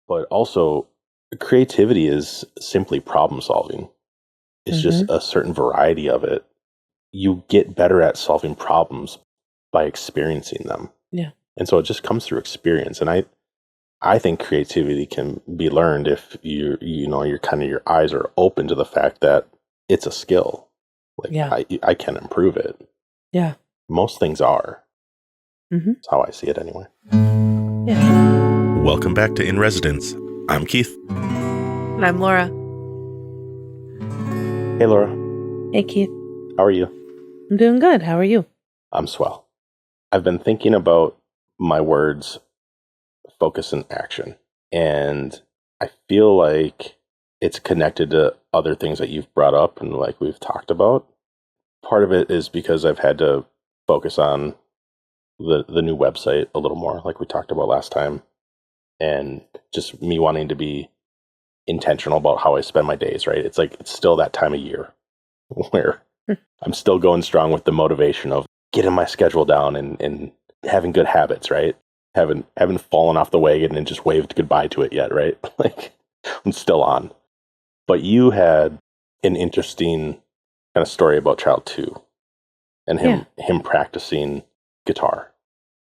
But also, creativity is simply problem solving. It's just a certain variety of it. You get better at solving problems by experiencing them. Yeah. And so it just comes through experience. And I think creativity can be learned if you're kind of, your eyes are open to the fact that it's a skill. Like, Yeah. I can improve it. Yeah. Most things are. That's how I see it anyway. Yeah. Welcome back to In Residence. I'm Keith. And I'm Laura. Hey, Laura. Hey, Keith. How are you? I'm doing good. How are you? I'm swell. I've been thinking about my words, focus and action. And I feel like it's connected to other things that you've brought up and like we've talked about. Part of it is because I've had to focus on the new website a little more, like we talked about last time. And just me wanting to be intentional about how I spend my days, right? It's still that time of year where I'm still going strong with the motivation of getting my schedule down and having good habits, right? Haven't fallen off the wagon and just waved goodbye to it yet, right? Like, I'm still on. But you had an interesting kind of story about Child 2 and him practicing guitar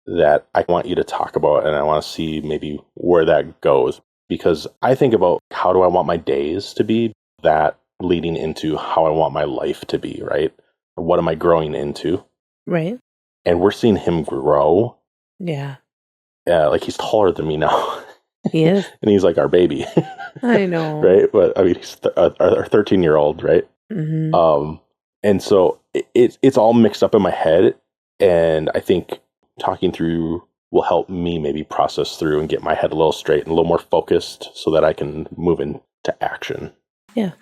that I want you to talk about, and I want to see maybe where that goes. Because I think about how do I want my days to be, that leading into how I want my life to be, right? Or what am I growing into? Right. And we're seeing him grow. Yeah. Like, he's taller than me now. He is. And he's like our baby. I know. Right? But I mean, he's our 13-year-old, right? And so it's all mixed up in my head. And I think talking through will help me maybe process through and get my head a little straight and a little more focused so that I can move into action. Yeah.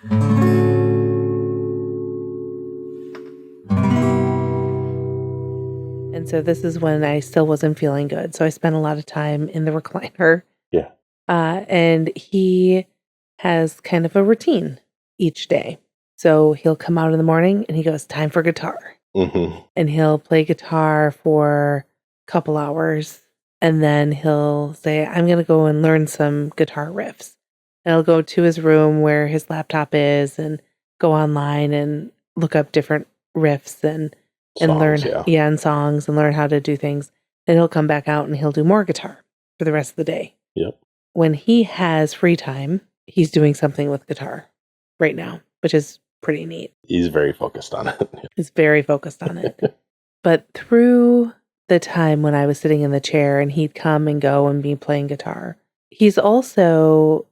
And so this is when I still wasn't feeling good. So I spent a lot of time in the recliner. Yeah. And he has kind of a routine each day. So he'll come out in the morning and he goes, time for guitar. And he'll play guitar for a couple hours. And then he'll say, I'm going to go and learn some guitar riffs. And he'll go to his room where his laptop is and go online and look up different riffs and songs, learn, and songs and learn how to do things. And he'll come back out and he'll do more guitar for the rest of the day. Yep. When he has free time, he's doing something with guitar right now, which is pretty neat. He's very focused on it. He's very focused on it. But through the time when I was sitting in the chair and he'd come and go and be playing guitar, he's also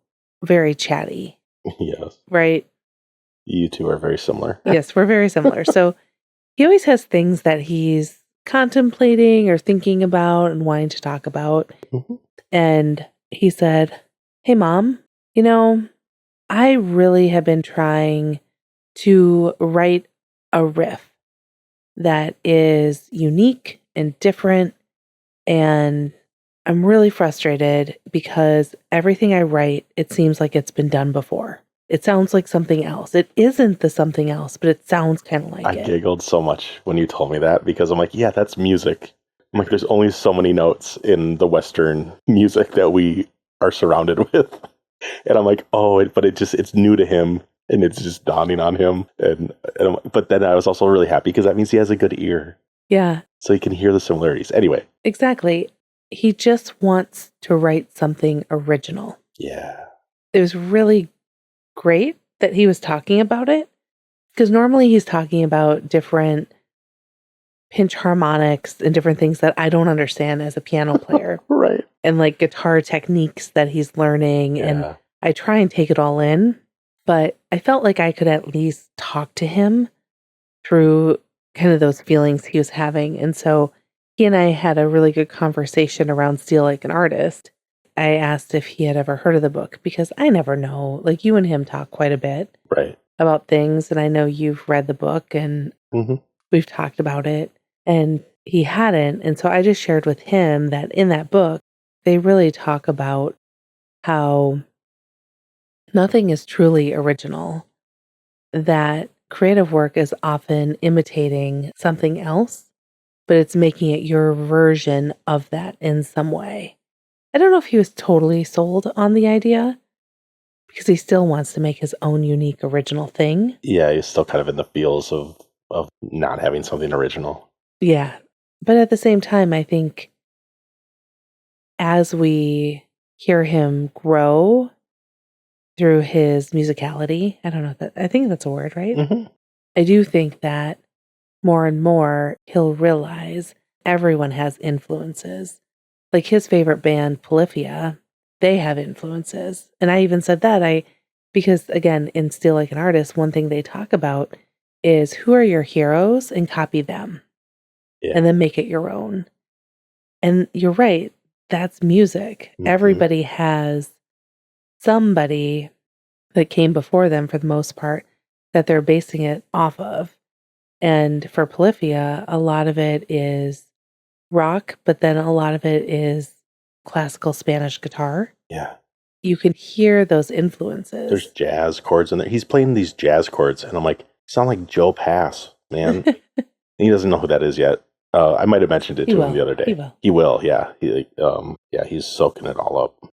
very chatty. Yes. Right? You two are very similar. Yes, we're very similar. So he always has things that he's contemplating or thinking about and wanting to talk about. And he said, hey, Mom, I really have been trying to write a riff that is unique and different. And I'm really frustrated because everything I write, it seems like it's been done before. It sounds like something else. It isn't the something else, but it sounds kind of like it. I giggled so much when you told me that because I'm like, yeah, that's music. I'm like, there's only so many notes in the Western music that we are surrounded with. And I'm like, but it's new to him and it's just dawning on him. But then I was also really happy because that means he has a good ear. Yeah. So he can hear the similarities. Anyway. Exactly. He just wants to write something original. Yeah. It was really great that he was talking about it because normally he's talking about different pinch harmonics and different things that I don't understand as a piano player. Right. And like guitar techniques that he's learning. Yeah. And I try and take it all in, but I felt like I could at least talk to him through kind of those feelings he was having. And so he and I had a really good conversation around Steal Like an Artist. I asked if he had ever heard of the book because I never know. Like, you and him talk quite a bit about things. And I know you've read the book and we've talked about it. And he hadn't. And so I just shared with him that in that book, they really talk about how nothing is truly original, that creative work is often imitating something else, but it's making it your version of that in some way. I don't know if he was totally sold on the idea because he still wants to make his own unique original thing. Yeah, he's still kind of in the feels of not having something original. Yeah. But at the same time, I think as we hear him grow through his musicality, I don't know that I think that's a word, right? Mm-hmm. I do think that more and more he'll realize everyone has influences. Like his favorite band, Polyphia, they have influences. And I even said that because again, in Still Like an Artist, one thing they talk about is who are your heroes and copy them. Yeah. And then make it your own. And you're right, that's music. Mm-hmm. Everybody has somebody that came before them for the most part that they're basing it off of. And for Polyphia, a lot of it is rock, but then a lot of it is classical Spanish guitar. Yeah. You can hear those influences. There's jazz chords in there. He's playing these jazz chords, and I'm like, sound like Joe Pass, man. He doesn't know who that is yet. I might have mentioned it to him the other day. He will, yeah. He's soaking it all up.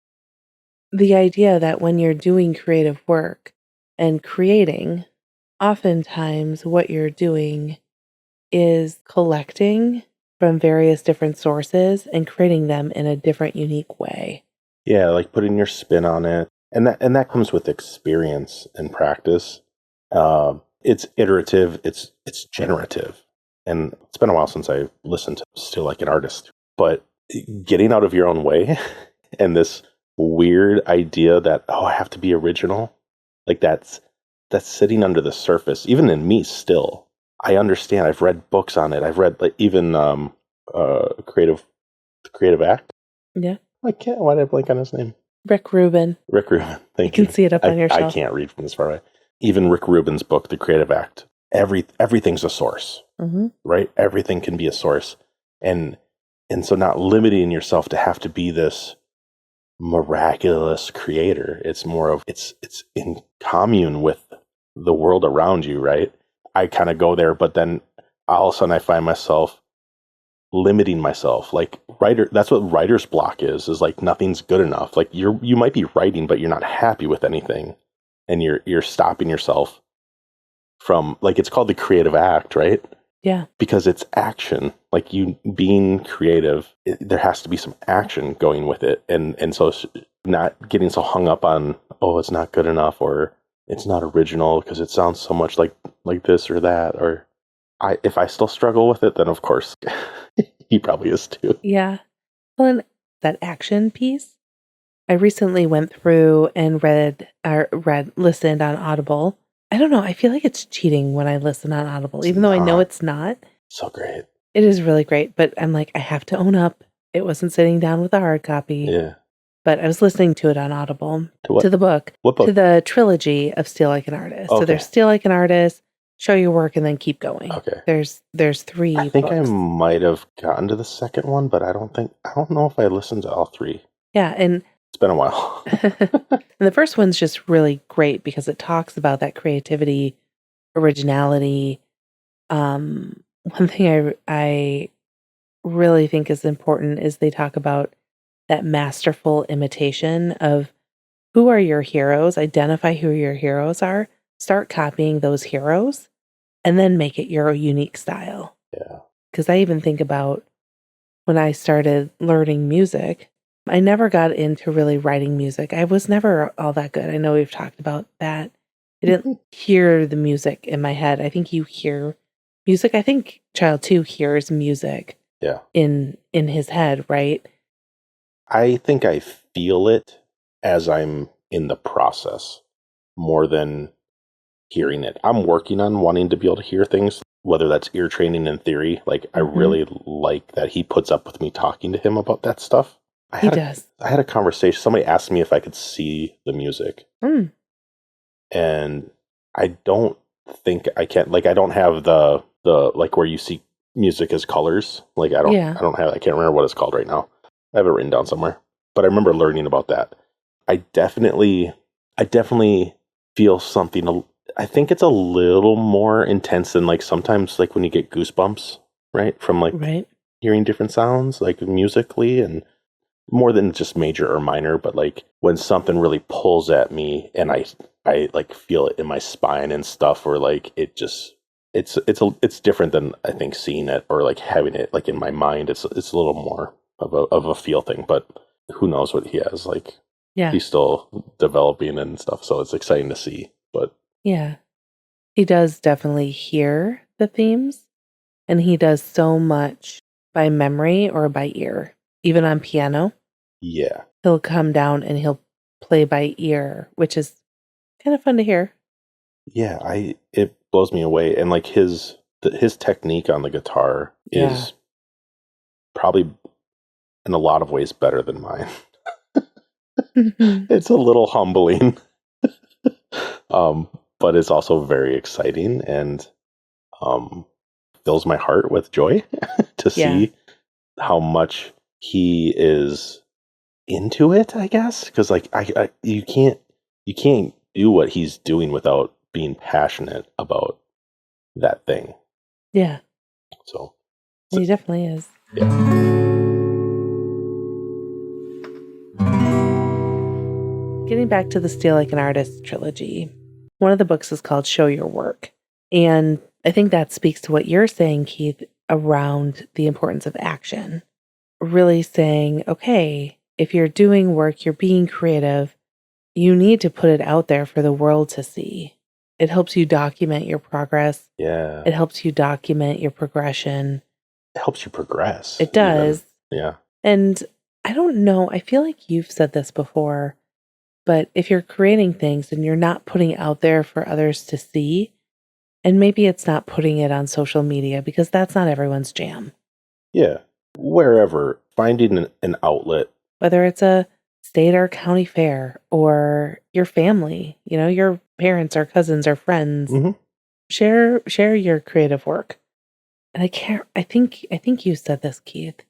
The idea that when you're doing creative work and creating, oftentimes what you're doing is collecting from various different sources and creating them in a different, unique way. Yeah, like putting your spin on it. And that comes with experience and practice. It's iterative, it's generative. And it's been a while since I listened to Still Like an Artist. But getting out of your own way and this weird idea that, I have to be original, like that's sitting under the surface, even in me still. I understand. I've read books on it. I've read like even Creative Act. Yeah. Why did I blank on his name? Rick Rubin. Thank you. You can see it up on your shelf. I can't read from this far away. Even Rick Rubin's book, The Creative Act. Everything's a source, mm-hmm. right? Everything can be a source, and so not limiting yourself to have to be this miraculous creator. It's more of it's in commune with the world around you, right? I kind of go there, but then all of a sudden I find myself limiting myself. Like that's what writer's block is like nothing's good enough. Like you might be writing, but you're not happy with anything, and you're stopping yourself from, like, it's called the creative act, right? Yeah. Because it's action. Like, you being creative, there has to be some action going with it. And so not getting so hung up on, it's not good enough, or it's not original because it sounds so much like this or that. Or if I still struggle with it, then of course he probably is too. Yeah. Well, and that action piece, I recently went through and listened on Audible. I don't know. I feel like it's cheating when I listen on Audible, even though I know it's not. So great. It is really great, but I'm like, I have to own up. It wasn't sitting down with a hard copy. Yeah. But I was listening to it on Audible. To the book. What book? To the trilogy of Still Like an Artist. Okay. So there's Still Like an Artist, Show Your Work, and then Keep Going. Okay. There's 3 I think books. I might have gotten to the second one, but I don't know if I listened to all 3. Yeah, and it's been a while. And the first one's just really great because it talks about that creativity, originality. One thing I really think is important is they talk about that masterful imitation of who are your heroes, identify who your heroes are, start copying those heroes, and then make it your unique style. Yeah. Because I even think about when I started learning music, I never got into really writing music. I was never all that good. I know we've talked about that. I didn't hear the music in my head. I think you hear music. I think Child 2 hears music in his head, right? I think I feel it as I'm in the process more than hearing it. I'm working on wanting to be able to hear things, whether that's ear training in theory. Like, I really like that he puts up with me talking to him about that stuff. He does. I had a conversation. Somebody asked me if I could see the music. And I don't think I can. Like, I don't have the like where you see music as colors. Like, I can't remember what it's called right now. I have it written down somewhere. But I remember learning about that. I definitely feel something. I think it's a little more intense than, like, sometimes, like, when you get goosebumps, right? From, like, hearing different sounds, like, musically. And more than just major or minor, but like when something really pulls at me and I like feel it in my spine and stuff, or like it just it's different than I think seeing it or like having it like in my mind. It's a little more of a feel thing, but who knows what he has, like he's still developing and stuff, so it's exciting to see. But yeah, he does definitely hear the themes, and he does so much by memory or by ear, even on piano. Yeah, he'll come down and he'll play by ear, which is kind of fun to hear. Yeah, it blows me away, and like his technique on the guitar is probably in a lot of ways better than mine. It's a little humbling, but it's also very exciting and fills my heart with joy to see how much he is into it, I guess, because like you can't do what he's doing without being passionate about that thing. Yeah. So he definitely is. Yeah. Getting back to the Steal Like an Artist trilogy, one of the books is called Show Your Work. And I think that speaks to what you're saying, Keith, around the importance of action. Really saying, okay, if you're doing work, you're being creative, you need to put it out there for the world to see. It helps you document your progress. Yeah. It helps you document your progression. It helps you progress. It does. Even. Yeah. And I don't know, I feel like you've said this before, but if you're creating things and you're not putting it out there for others to see, and maybe it's not putting it on social media because that's not everyone's jam. Yeah. Wherever, finding an outlet. Whether it's a state or county fair or your family, you know, your parents or cousins or friends, share your creative work. And I think you said this, Keith,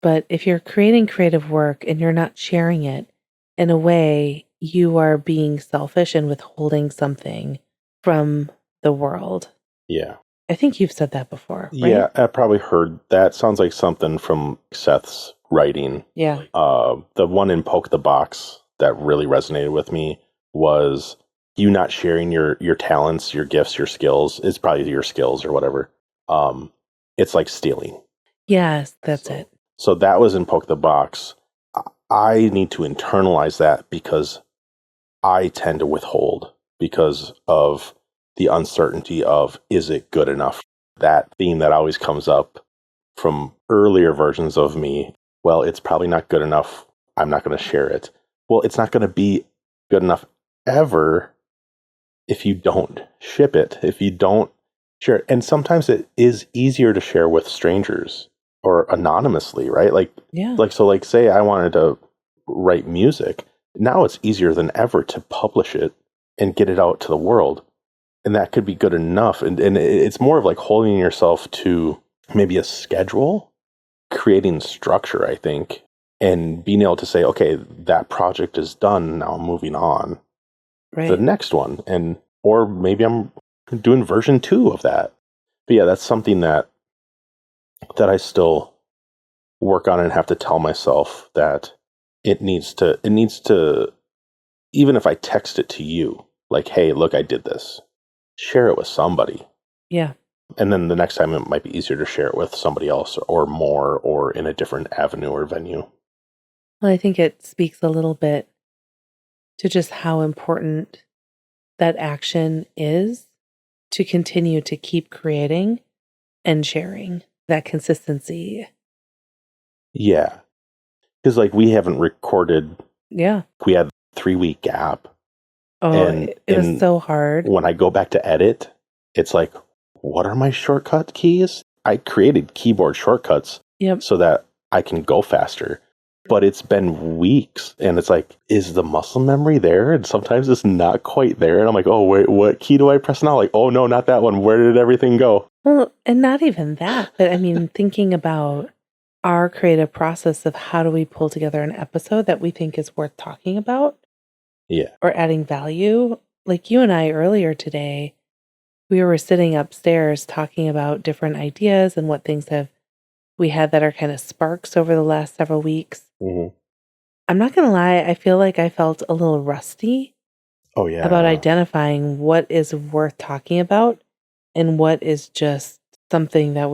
but if you're creating creative work and you're not sharing it, in a way, you are being selfish and withholding something from the world. Yeah. I think you've said that before, right? Yeah, I probably heard that. Sounds like something from Seth's writing. Yeah. The one in Poke the Box that really resonated with me was you not sharing your talents, your gifts, your skills. It's probably your skills or whatever. It's like stealing. Yes, that's it. So that was in Poke the Box. I need to internalize that because I tend to withhold because of the uncertainty of, is it good enough? That theme that always comes up from earlier versions of me. Well, it's probably not good enough. I'm not going to share it. Well, it's not going to be good enough ever if you don't ship it, if you don't share it. And sometimes it is easier to share with strangers or anonymously, right? Like, say I wanted to write music. Now it's easier than ever to publish it and get it out to the world. And that could be good enough. And it's more of like holding yourself to maybe a schedule, creating structure, I think, and being able to say, okay, that project is done. Now I'm moving on to the next one. Or maybe I'm doing version 2 of that. But yeah, that's something that I still work on and have to tell myself that it needs to, even if I text it to you, like, hey, look, I did this, share it with somebody. Yeah. And then the next time it might be easier to share it with somebody else or more or in a different avenue or venue. Well, I think it speaks a little bit to just how important that action is to continue to keep creating and sharing, that consistency. Yeah. Because like we haven't recorded. Yeah. We had a 3-week gap. Oh, and it was so hard. When I go back to edit, it's like, what are my shortcut keys? I created keyboard shortcuts so that I can go faster. But it's been weeks and it's like, is the muscle memory there? And sometimes it's not quite there. And I'm like, oh, wait, what key do I press now? Like, oh, no, not that one. Where did everything go? Well, and not even that. But I mean, thinking about our creative process of how do we pull together an episode that we think is worth talking about? Yeah. Or adding value. Like you and I earlier today, we were sitting upstairs talking about different ideas and what things we had that are kind of sparks over the last several weeks. Mm-hmm. I'm not going to lie, I feel like I felt a little rusty about identifying what is worth talking about and what is just something that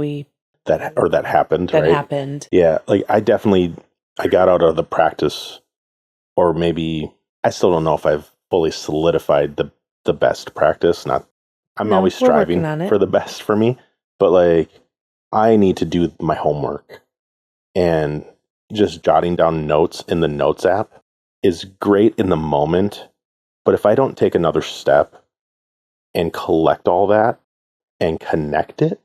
happened, that right? happened. Yeah, like I got out of the practice, or maybe I still don't know if I've fully solidified the best practice. I'm always striving for the best for me, but like I need to do my homework, and just jotting down notes in the notes app is great in the moment. But if I don't take another step and collect all that and connect it,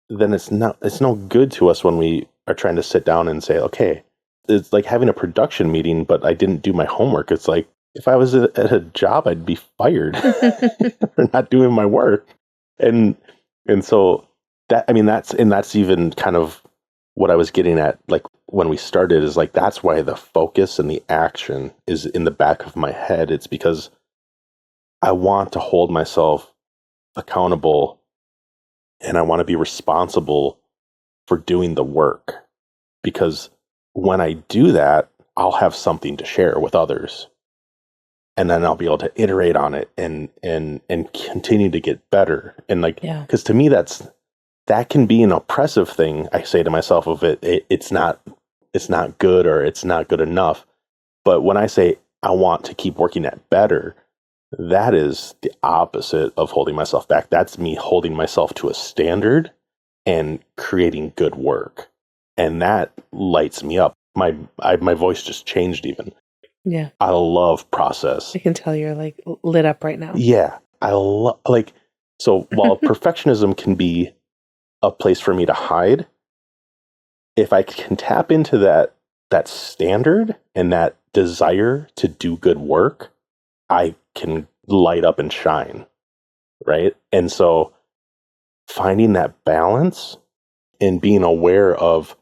then it's no good to us when we are trying to sit down and say, okay, it's like having a production meeting, but I didn't do my homework. It's like if I was at a job, I'd be fired for not doing my work. And so that's even kind of what I was getting at, like when we started, is like that's why the focus and the action is in the back of my head. It's because I want to hold myself accountable, and I want to be responsible for doing the work, because when I do that, I'll have something to share with others, and then I'll be able to iterate on it and continue to get better. And like, because to me, that can be an oppressive thing. I say to myself, of it's not good, or it's not good enough. But when I say I want to keep working at better, that is the opposite of holding myself back. That's me holding myself to a standard and creating good work. And that lights me up. My voice just changed even. Yeah. I love process. I can tell you're like lit up right now. Yeah. So while perfectionism can be a place for me to hide, if I can tap into that standard and that desire to do good work, I can light up and shine, right? And so finding that balance and being aware of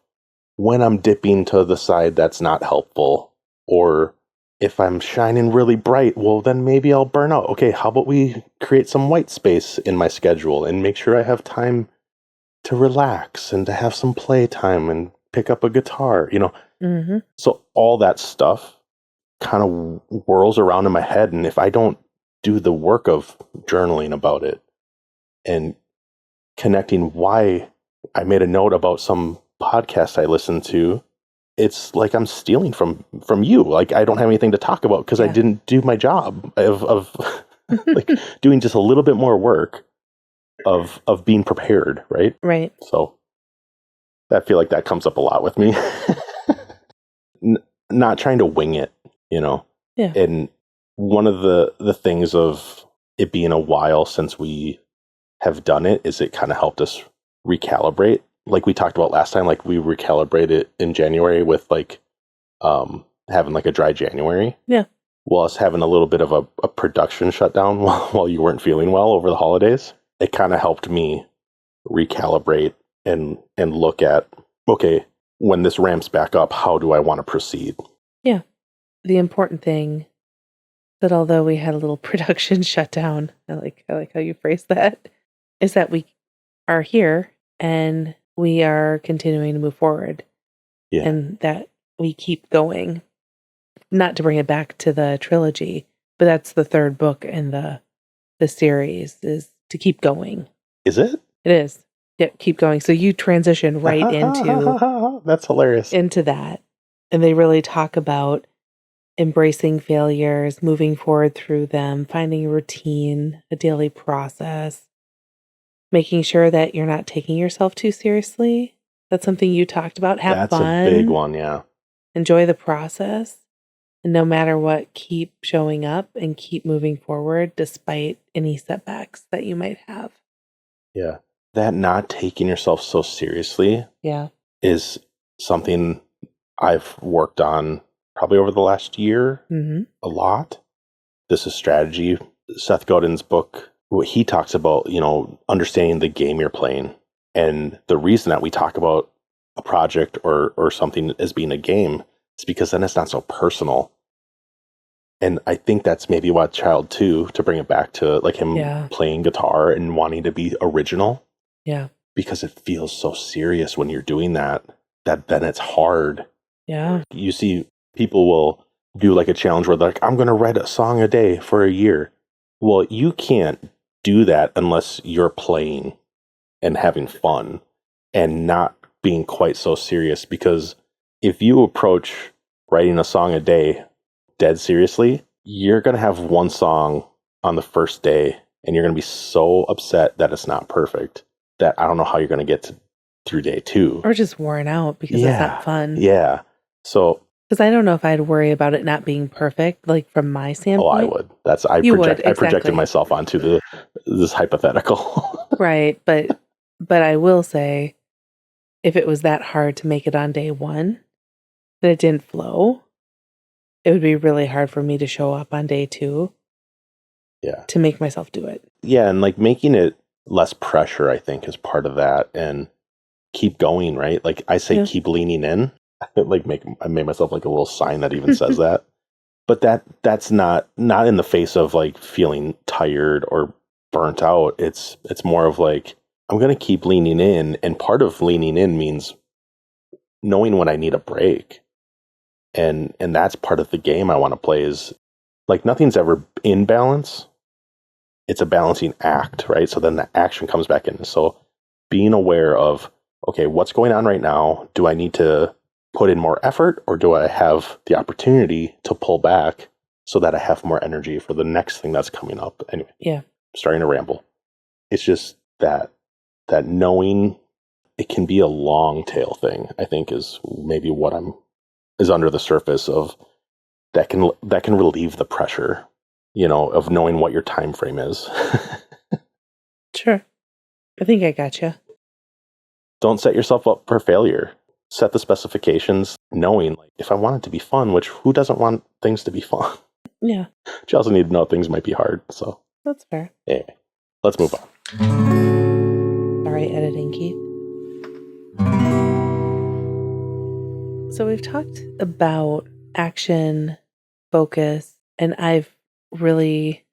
when I'm dipping to the side that's not helpful, or if I'm shining really bright, well, then maybe I'll burn out. Okay, how about we create some white space in my schedule and make sure I have time to relax and to have some play time and pick up a guitar, Mm-hmm. So all that stuff kind of whirls around in my head. And if I don't do the work of journaling about it and connecting why I made a note about some podcast I listened to, it's like I'm stealing from you. Like I don't have anything to talk about because I didn't do my job of like doing just a little bit more work of being prepared, right? Right. So I feel like that comes up a lot with me. Not trying to wing it, Yeah. And one of the things of it being a while since we have done it is it kind of helped us recalibrate. Like we talked about last time, like we recalibrated in January with like having like a dry January. Yeah. Well, us having a little bit of a production shutdown while you weren't feeling well over the holidays, it kind of helped me recalibrate and look at, okay, when this ramps back up, how do I want to proceed? Yeah. The important thing that although we had a little production shutdown, I like how you phrased that, is that we are here and we are continuing to move forward. Yeah. And that we keep going. Not to bring it back to the trilogy, but that's the third book in the series, is to keep going. Is it? It is. Yeah, keep going. So you transition right into that's hilarious. Into that. And they really talk about embracing failures, moving forward through them, finding a routine, a daily process, making sure that you're not taking yourself too seriously. That's something you talked about. Have fun. That's a big one, yeah. Enjoy the process. And no matter what, keep showing up and keep moving forward despite any setbacks that you might have. Yeah. That not taking yourself so seriously is something I've worked on probably over the last year a lot. This is strategy. Seth Godin's book, he talks about, understanding the game you're playing. And the reason that we talk about a project or something as being a game is because then it's not so personal. And I think that's maybe why Child 2, to bring it back to like him playing guitar and wanting to be original. Yeah. Because it feels so serious when you're doing that then it's hard. Yeah. You see People will do like a challenge where they're like, I'm going to write a song a day for a year. Well, you can't do that unless you're playing and having fun and not being quite so serious. Because if you approach writing a song a day dead seriously, you're going to have one song on the first day and you're going to be so upset that it's not perfect that I don't know how you're going to get through day 2. Or just worn out because it's not fun. Yeah. So, because I don't know if I'd worry about it not being perfect, like from my standpoint. Oh, I would. I projected myself onto this hypothetical. Right, but I will say, if it was that hard to make it on day 1, that it didn't flow, it would be really hard for me to show up on day 2. Yeah. To make myself do it. Yeah, and like making it less pressure, I think, is part of that, and keep going, right? Like I say, keep leaning in. I made myself like a little sign that even says that. But that's not in the face of like feeling tired or burnt out. It's more of like, I'm going to keep leaning in. And part of leaning in means knowing when I need a break. And that's part of the game I want to play is like nothing's ever in balance. It's a balancing act, right? So then the action comes back in. So being aware of, okay, what's going on right now? Do I need to put in more effort, or do I have the opportunity to pull back so that I have more energy for the next thing that's coming up? Anyway, I'm starting to ramble. It's just that knowing it can be a long tail thing, I think is maybe what is under the surface of that can relieve the pressure, of knowing what your time frame is. Sure. I think I gotcha. Don't set yourself up for failure. Set the specifications, knowing like if I want it to be fun, which who doesn't want things to be fun? Yeah. But you also need to know things might be hard. So that's fair. Anyway, let's move on. Sorry, editing, Keith. So we've talked about action, focus, and I've really,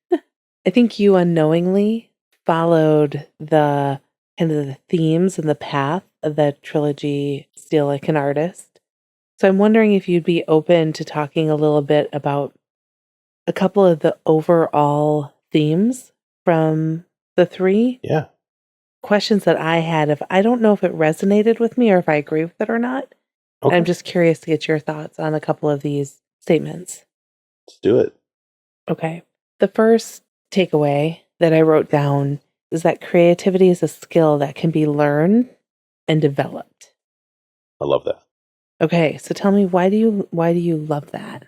I think you unknowingly followed the kind of the themes and the path of the trilogy Steal Like an Artist. So I'm wondering if you'd be open to talking a little bit about a couple of the overall themes from the 3. Yeah. Questions that I had, I don't know if it resonated with me or if I agree with it or not. Okay. I'm just curious to get your thoughts on a couple of these statements. Let's do it. Okay. The first takeaway that I wrote down is that creativity is a skill that can be learned and developed. I love that. Okay, so tell me, why do you love that?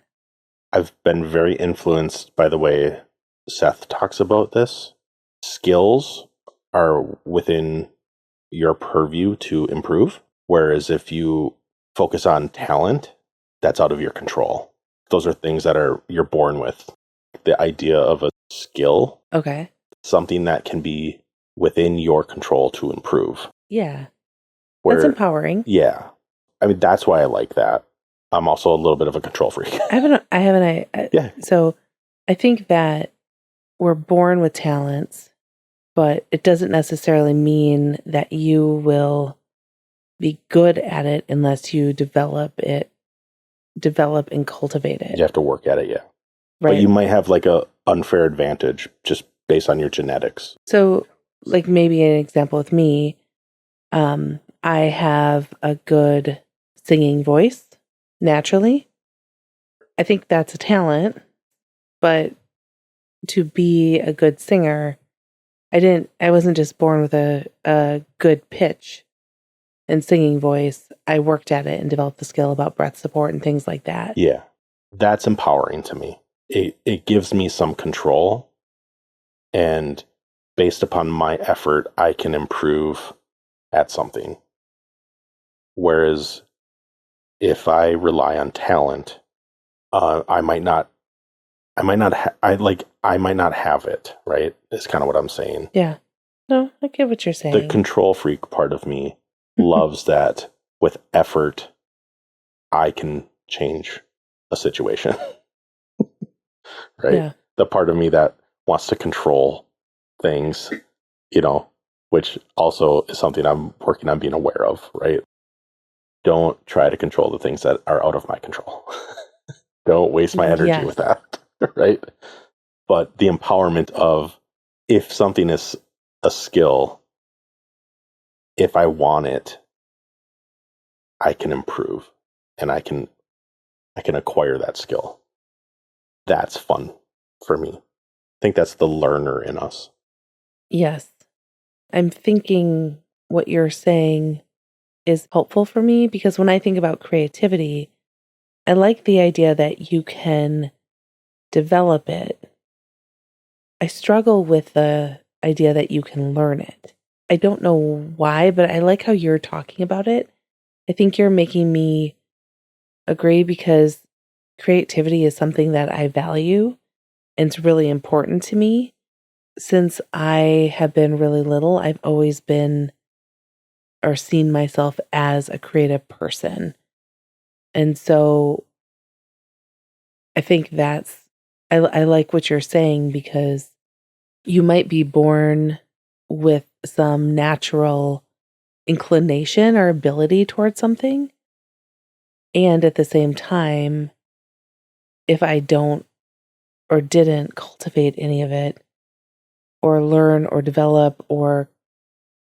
I've been very influenced by the way Seth talks about this. Skills are within your purview to improve, whereas if you focus on talent, that's out of your control. Those are things that you're born with. The idea of a skill, okay, something that can be within your control to improve. Yeah. That's empowering. Yeah. I mean, that's why I like that. I'm also a little bit of a control freak. Yeah. So I think that we're born with talents, but it doesn't necessarily mean that you will be good at it unless you develop and cultivate it. You have to work at it, yeah. Right. But you might have like a unfair advantage just based on your genetics. So, like maybe an example with me, I have a good singing voice naturally. I think that's a talent, but to be a good singer, I wasn't just born with a good pitch and singing voice. I worked at it and developed the skill about breath support and things like that. Yeah. That's empowering to me. It gives me some control, and based upon my effort, I can improve at something. Whereas if I rely on talent, I might not have it, right? Is kind of what I'm saying. Yeah. No, I get what you're saying. The control freak part of me loves that with effort, I can change a situation. Right? Yeah. The part of me that wants to control things, which also is something I'm working on being aware of, right? Don't try to control the things that are out of my control. Don't waste my energy with Yes. that, right? But the empowerment of, if something is a skill, if I want it, I can improve and I can acquire that skill. That's fun for me. I think that's the learner in us. Yes. I'm thinking what you're saying is helpful for me because when I think about creativity, I like the idea that you can develop it. I struggle with the idea that you can learn it. I don't know why, but I like how you're talking about it. I think you're making me agree because creativity is something that I value and it's really important to me. Since I have been really little, I've always been or seen myself as a creative person. And so I think I like what you're saying because you might be born with some natural inclination or ability towards something. And at the same time, if I don't or didn't cultivate any of it or learn or develop or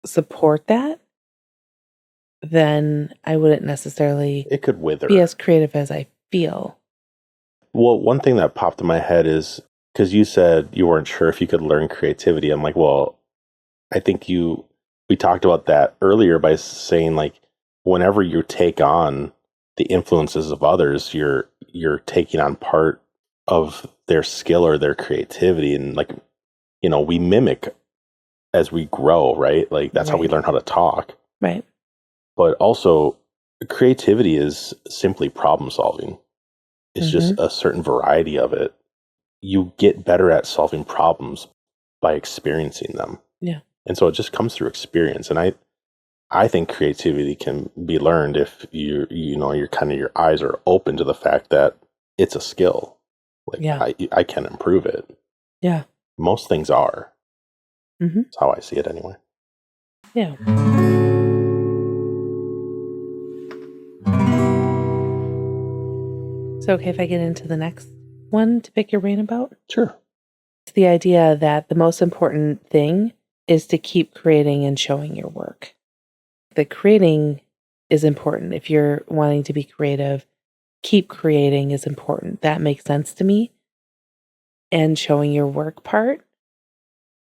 support that, then I wouldn't necessarily It could wither. be as creative as I feel. Well, one thing that popped in my head is, because you said you weren't sure if you could learn creativity. I'm like, well, I think we talked about that earlier by saying, like, whenever you take on the influences of others, you're taking on part of their skill or their creativity. And, like, we mimic as we grow, right? Like, that's how we learn how to talk. Right. But also, creativity is simply problem solving. It's just a certain variety of it. You get better at solving problems by experiencing them. Yeah. And so it just comes through experience. And I think creativity can be learned if you're your eyes are open to the fact that it's a skill. Like, Yeah. I can improve it. Yeah. Most things are. Mm-hmm. That's how I see it anyway. Yeah. So, okay, if I get into the next one to pick your brain about? Sure. It's the idea that the most important thing is to keep creating and showing your work. The creating is important. If you're wanting to be creative, keep creating is important. That makes sense to me. And showing your work part,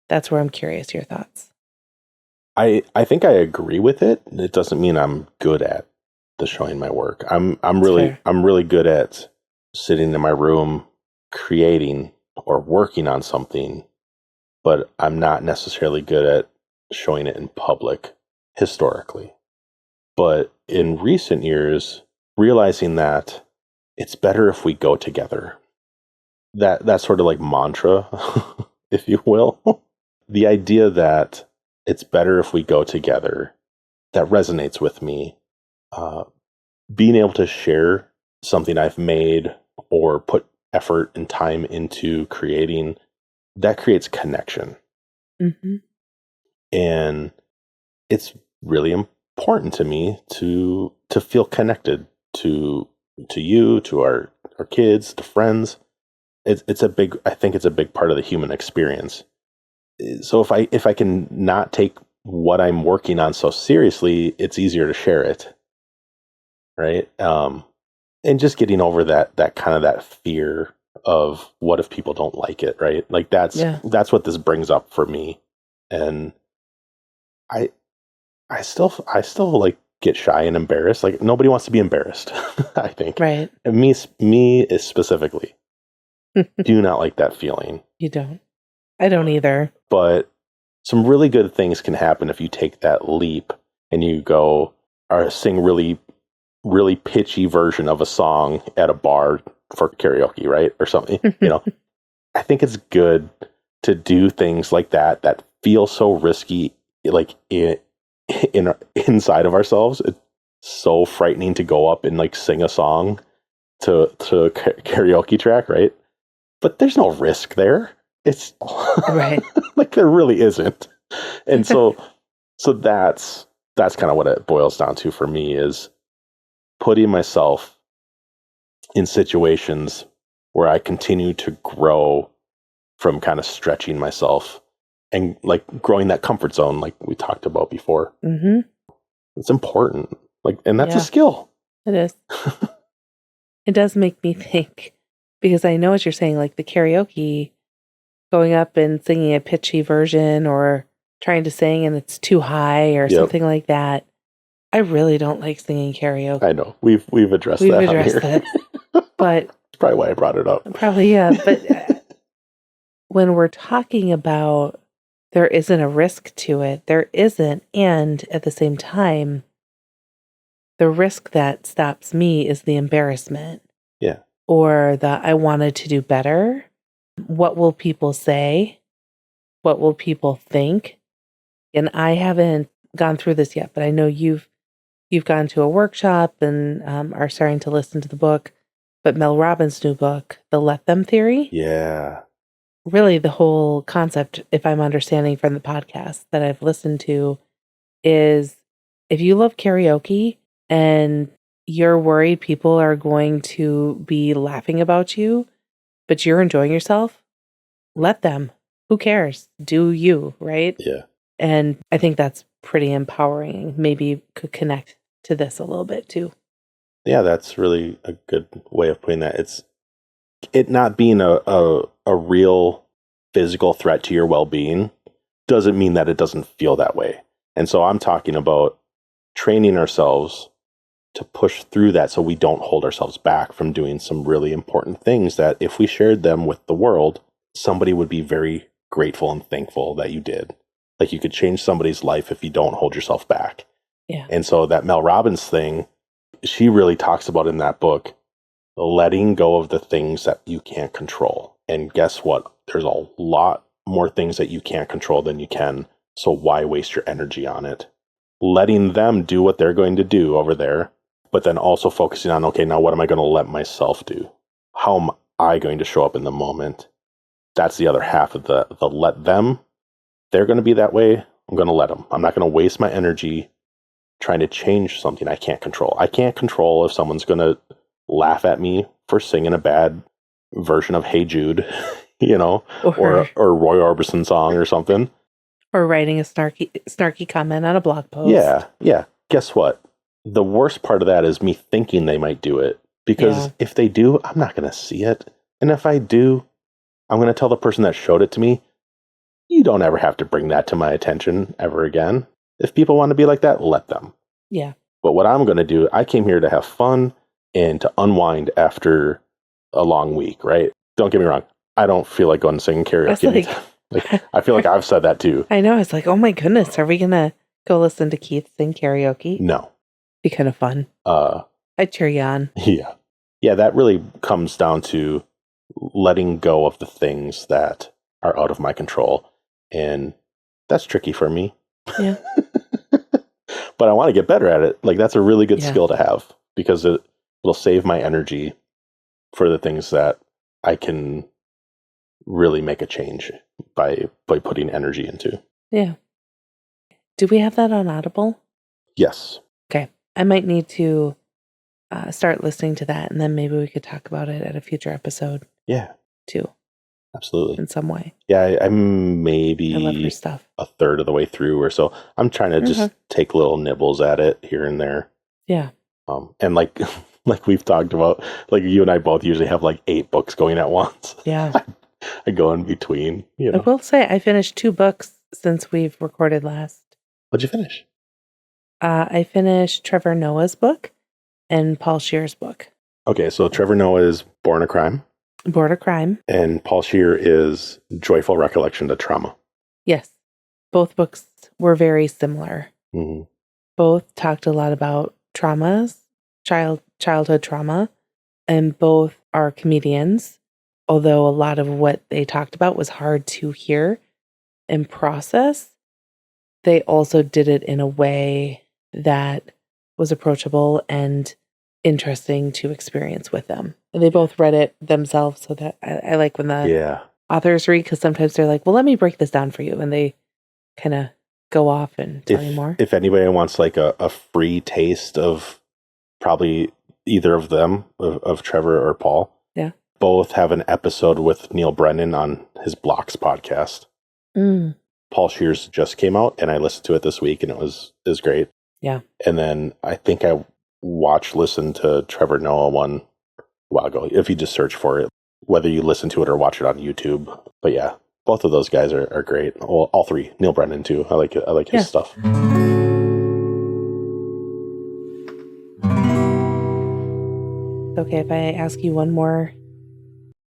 that's where I'm curious your thoughts. I think I agree with it. It doesn't mean I'm good at the showing my work. I'm really good at sitting in my room creating or working on something, but I'm not necessarily good at showing it in public historically. But in recent years, realizing that it's better if we go together. That sort of like mantra, if you will. The idea that it's better if we go together, that resonates with me. Being able to share something I've made or put effort and time into creating, that creates connection. Mm-hmm. And it's really important to me to feel connected to you, to our kids, to friends. I think it's a big part of the human experience. So if I can not take what I'm working on so seriously, it's easier to share it. Right. And just getting over that kind of that fear of what if people don't like it, right? Like that's what this brings up for me. And I still like get shy and embarrassed. Like nobody wants to be embarrassed, I think. Right. And me is specifically do not like that feeling. You don't. I don't either. But some really good things can happen if you take that leap and you go or sing really, really pitchy version of a song at a bar for karaoke, right? Or something, I think it's good to do things like that feel so risky, like inside of ourselves. It's so frightening to go up and like sing a song to a karaoke track, right? But there's no risk there. It's right. Like there really isn't. And so that's kind of what it boils down to for me, is putting myself in situations where I continue to grow from kind of stretching myself and like growing that comfort zone, like we talked about before. Mm-hmm. It's important. Like, and that's a skill. It is. It does make me think, because I know what you're saying, like the karaoke, going up and singing a pitchy version or trying to sing and it's too high or something like that. I really don't like singing karaoke. I know. We've addressed that on here. That. But that's probably why I brought it up. Probably, yeah. But when we're talking about there isn't a risk to it, there isn't. And at the same time, the risk that stops me is the embarrassment. Yeah. Or the I wanted to do better. What will people say? What will people think? And I haven't gone through this yet, but I know you've gone to a workshop and are starting to listen to the book. But Mel Robbins' new book, The Let Them Theory. Yeah. Really, the whole concept, if I'm understanding from the podcast that I've listened to, is if you love karaoke and you're worried people are going to be laughing about you, but you're enjoying yourself, let them. Who cares? Do you, right? Yeah. And I think that's pretty empowering. Maybe could connect to this a little bit too. Yeah, that's really a good way of putting that. It's it not being a real physical threat to your well-being doesn't mean that it doesn't feel that way. And so I'm talking about training ourselves to push through that so we don't hold ourselves back from doing some really important things that if we shared them with the world, somebody would be very grateful and thankful that you did. Like you could change somebody's life if you don't hold yourself back. Yeah. And so that Mel Robbins thing, she really talks about in that book, letting go of the things that you can't control. And guess what? There's a lot more things that you can't control than you can. So why waste your energy on it? Letting them do what they're going to do over there, but then also focusing on, okay, now what am I going to let myself do? How am I going to show up in the moment? That's the other half of the let them. They're going to be that way. I'm going to let them. I'm not going to waste my energy trying to change something I can't control. I can't control if someone's going to laugh at me for singing a bad version of Hey Jude, you know, or Roy Orbison song or something. Or writing a snarky comment on a blog post. Yeah. Guess what? The worst part of that is me thinking they might do it. Because if they do, I'm not going to see it. And if I do, I'm going to tell the person that showed it to me, you don't ever have to bring that to my attention ever again. If people want to be like that, let them. Yeah. But what I'm going to do, I came here to have fun and to unwind after a long week, right? Don't get me wrong. I don't feel like going and singing karaoke. Like, I feel like I've said that too. I know. It's like, oh my goodness, are we going to go listen to Keith sing karaoke? No. Be kind of fun. I'd cheer you on. Yeah. Yeah, that really comes down to letting go of the things that are out of my control. And that's tricky for me. Yeah. But I want to get better at it. Like, that's a really good skill to have because it'll save my energy for the things that I can really make a change by putting energy into. Yeah. Do we have that on Audible? Yes. Okay. I might need to start listening to that, and then maybe we could talk about it at a future episode. Yeah. Too. Absolutely. In some way. Yeah, I'm maybe I love your stuff. a third of the way through or so. I'm trying to just take little nibbles at it here and there. Yeah. And like we've talked about, like you and I both usually have like 8 books going at once. Yeah. I go in between, you know. I will say I finished 2 books since we've recorded last. What'd you finish? I finished Trevor Noah's book and Paul Scheer's book. Okay, so Trevor Noah is Born a Crime. Born a Crime. And Paul Scheer is Joyful Recollection to Trauma. Yes. Both books were very similar. Mm-hmm. Both talked a lot about traumas, childhood trauma, and both are comedians, although a lot of what they talked about was hard to hear and process. They also did it in a way that was approachable and interesting to experience with them. And they both read it themselves, so that I like when the authors read, because sometimes they're like, well, let me break this down for you. And they kind of go off and tell you more. If anybody wants like a free taste of probably either of them, of Trevor or Paul. Yeah. Both have an episode with Neil Brennan on his Blocks podcast. Paul Shear's just came out, and I listened to it this week, and it was great. Yeah. And then I think I listened to Trevor Noah one a while ago. If you just search for it, whether you listen to it or watch it on YouTube. But yeah, both of those guys are great. Well, all three. Neil Brennan too. I like his stuff. Okay, if I ask you one more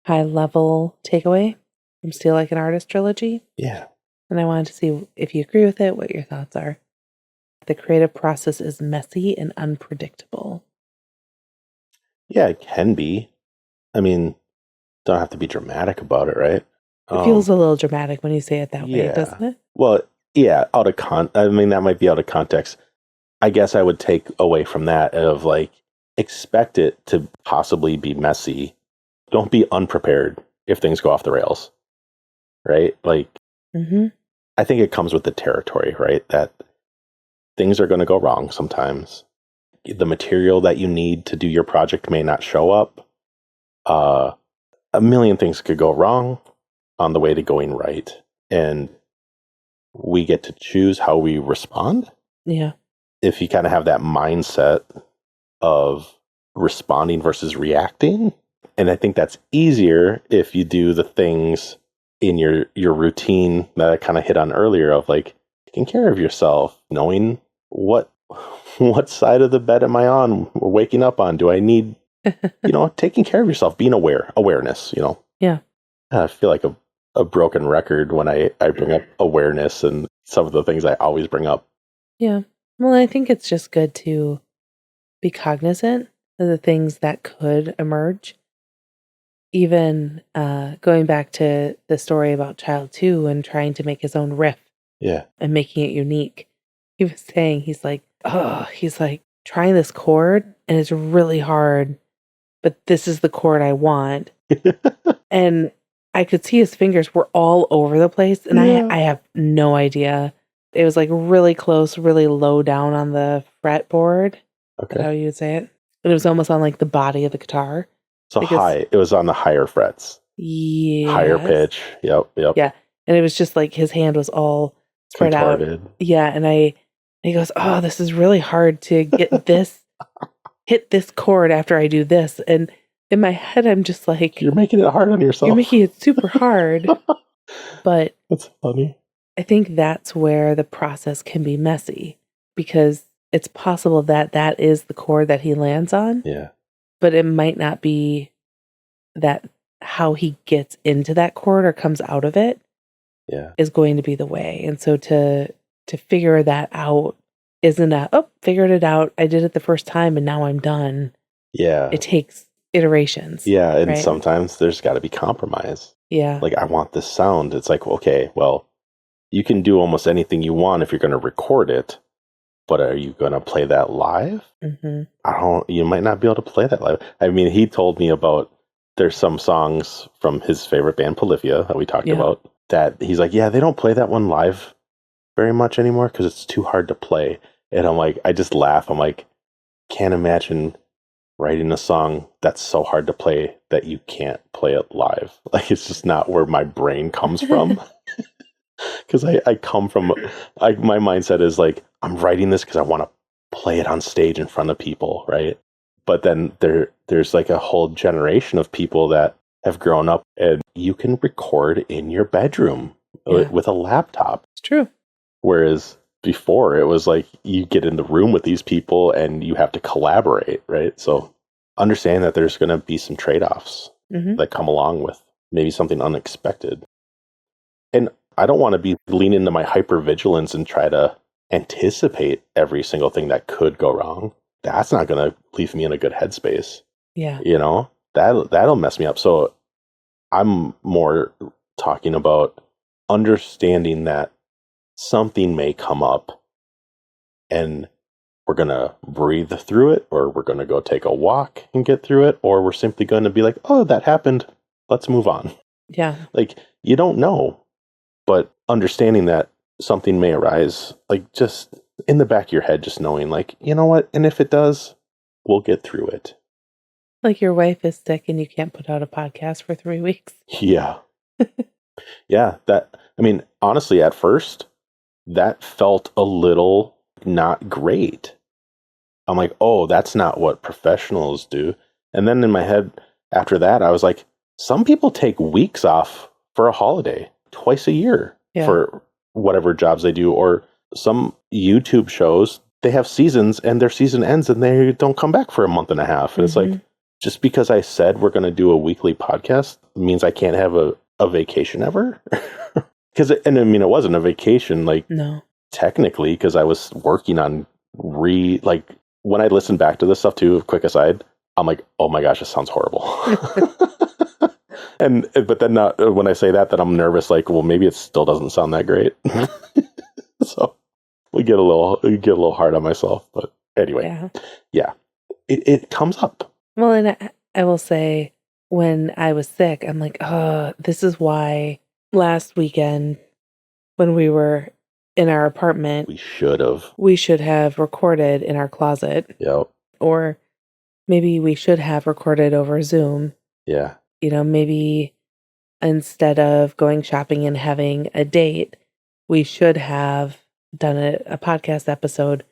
high level takeaway from Steal Like an Artist trilogy. Yeah. And I wanted to see if you agree with it, what your thoughts are. The creative process is messy and unpredictable. Yeah, it can be. I mean, don't have to be dramatic about it, right? It feels a little dramatic when you say it that way, doesn't it? Well, yeah, I mean, that might be out of context. I guess I would take away from that of like, expect it to possibly be messy. Don't be unprepared if things go off the rails, right? Like, I think it comes with the territory, right? That things are going to go wrong sometimes. The material that you need to do your project may not show up. A million things could go wrong on the way to going right. And we get to choose how we respond. Yeah. If you kind of have that mindset of responding versus reacting. And I think that's easier if you do the things in your routine that I kind of hit on earlier of like taking care of yourself, knowing what side of the bed am I on or waking up on? Do I need, taking care of yourself, being awareness, Yeah. I feel like a broken record when I bring up awareness and some of the things I always bring up. Yeah. Well, I think it's just good to be cognizant of the things that could emerge. Even going back to the story about Child 2 and trying to make his own riff. Yeah. And making it unique. He was saying, he's like trying this chord and it's really hard, but this is the chord I want. And I could see his fingers were all over the place. And I have no idea. It was like really close, really low down on the fretboard. Okay. Is that how you would say it? And it was almost on like the body of the guitar. So high. It was on the higher frets. Yeah. Higher pitch. Yep. Yeah. And it was just like his hand was all spread contorted out. Yeah. And he goes, oh, this is really hard to get this, hit this chord after I do this. And in my head, I'm just like, you're making it hard on yourself. You're making it super hard. But that's funny. I think that's where the process can be messy because it's possible that that is the chord that he lands on. Yeah. But it might not be that how he gets into that chord or comes out of it is going to be the way. And so to figure that out isn't figured it out. I did it the first time and now I'm done. Yeah. It takes iterations. Yeah. And sometimes there's got to be compromise. Yeah. Like, I want this sound. It's like, okay, well, you can do almost anything you want if you're going to record it, but are you going to play that live? Mm-hmm. You might not be able to play that live. I mean, he told me about, there's some songs from his favorite band, Polyphia, that we talked about, that he's like, yeah, they don't play that one live very much anymore because it's too hard to play. And I'm like, I just laugh. I'm like, can't imagine writing a song that's so hard to play that you can't play it live. Like, it's just not where my brain comes from. Because I come from, my mindset is like, I'm writing this because I want to play it on stage in front of people, right? But then there's like a whole generation of people that have grown up and you can record in your bedroom with a laptop. It's true. Whereas before it was like you get in the room with these people and you have to collaborate, right? So understand that there's going to be some trade-offs that come along with maybe something unexpected. And I don't want to be lean into my hypervigilance and try to anticipate every single thing that could go wrong. That's not going to leave me in a good headspace. Yeah. That'll mess me up. So I'm more talking about understanding that something may come up and we're going to breathe through it, or we're going to go take a walk and get through it, or we're simply going to be like, oh, that happened. Let's move on. Yeah. Like, you don't know, but understanding that something may arise, like just in the back of your head, just knowing like, you know what? And if it does, we'll get through it. Like your wife is sick and you can't put out a podcast for 3 weeks. Yeah. Yeah. Honestly, at first, that felt a little not great. I'm like, oh, that's not what professionals do. And then in my head, after that, I was like, some people take weeks off for a holiday twice a year for whatever jobs they do. Or some YouTube shows, they have seasons and their season ends and they don't come back for a month and a half. And it's like, just because I said we're going to do a weekly podcast means I can't have a vacation ever. It wasn't a vacation, no, technically, because I was working on when I listen back to this stuff too, quick aside, I'm like, oh my gosh, this sounds horrible. But then when I say that, then I'm nervous, like, well, maybe it still doesn't sound that great. So we get a little hard on myself, but anyway, yeah, it comes up. Well, and I will say, when I was sick, I'm like, oh, this is why last weekend when we were in our apartment, we should have recorded in our closet. Yep. Or maybe we should have recorded over Zoom. Yeah. Maybe instead of going shopping and having a date, we should have done a podcast episode.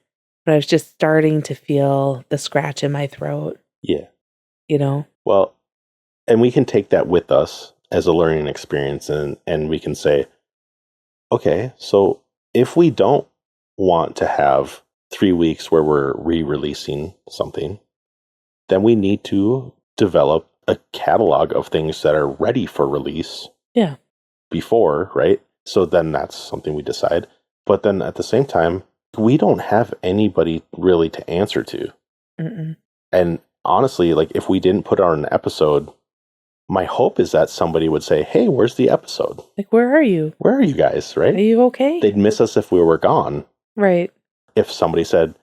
But I was just starting to feel the scratch in my throat. Yeah. Well, and we can take that with us as a learning experience, and we can say, okay, so if we don't want to have 3 weeks where we're re-releasing something, then we need to develop a catalog of things that are ready for release. Yeah. Before, right? So then that's something we decide. But then at the same time, we don't have anybody really to answer to. Mm-mm. And honestly, if we didn't put out an episode, my hope is that somebody would say, hey, where's the episode? Where are you? Where are you guys, right? Are you okay? They'd miss us if we were gone. Right. If somebody said,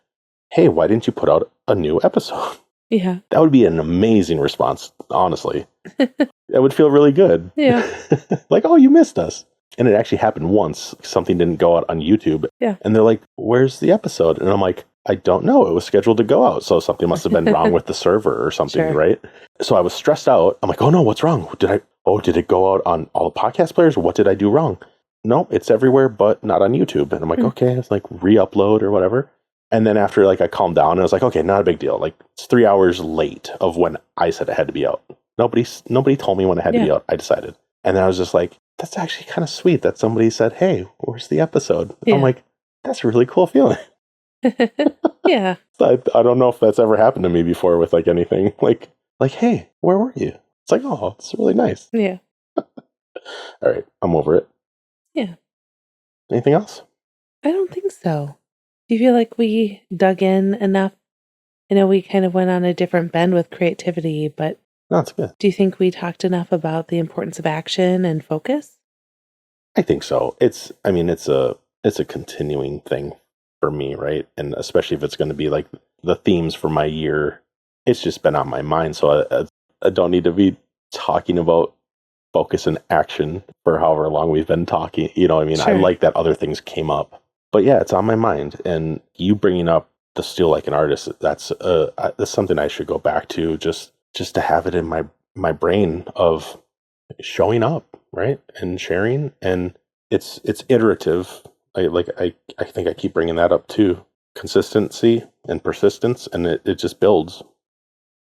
hey, why didn't you put out a new episode? Yeah. That would be an amazing response, honestly. That would feel really good. Yeah. Oh, you missed us. And it actually happened once. Something didn't go out on YouTube. Yeah. And they're like, where's the episode? And I'm like, I don't know. It was scheduled to go out. So something must have been wrong with the server or something, right? So I was stressed out. I'm like, oh no, what's wrong? Did it go out on all the podcast players? What did I do wrong? No, it's everywhere, but not on YouTube. And I'm like, okay, it's re-upload or whatever. And then after I calmed down and I was like, okay, not a big deal. It's 3 hours late of when I said it had to be out. Nobody told me when it had to be out. I decided. And then I was just like, that's actually kind of sweet that somebody said, hey, where's the episode? Yeah. I'm like, that's a really cool feeling. Yeah. I don't know if that's ever happened to me before with anything. Hey, where were you? It's oh, it's really nice. Yeah. All right. I'm over it. Yeah. Anything else? I don't think so. Do you feel like we dug in enough? We kind of went on a different bend with creativity, but no, it's good. Do you think we talked enough about the importance of action and focus? I think so. It's a continuing thing for me, right? And especially if it's going to be the themes for my year, it's just been on my mind. So I don't need to be talking about focus and action for however long we've been talking. You know what I mean? Sure. I like that other things came up. But yeah, it's on my mind. And you bringing up the Still Like an Artist, that's something I should go back to just to have it in my brain of showing up, right? And sharing. And it's iterative. I think I keep bringing that up too. Consistency and persistence, and it just builds.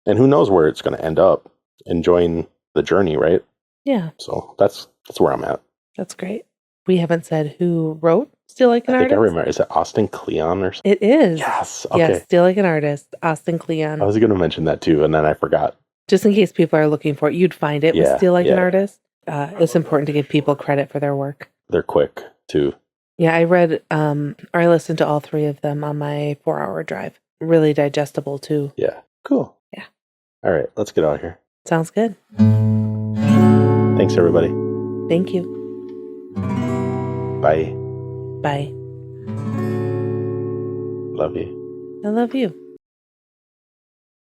And who knows where it's going to end up. Enjoying the journey, right? Yeah. So that's where I'm at. That's great. We haven't said who wrote Still Like an Artist? I think I remember. Is it Austin Kleon or something? It is. Yes. Okay. Yes, Still Like an Artist, Austin Kleon. I was going to mention that too, and then I forgot. Just in case people are looking for it, you'd find it with Still Like an Artist. It's important to give people credit for their work. They're quick too. Yeah, I read or I listened to all 3 of them on my 4-hour drive. Really digestible too. Yeah. Cool. Yeah. All right, let's get out of here. Sounds good. Thanks, everybody. Thank you. Bye. Bye. Love you. I love you.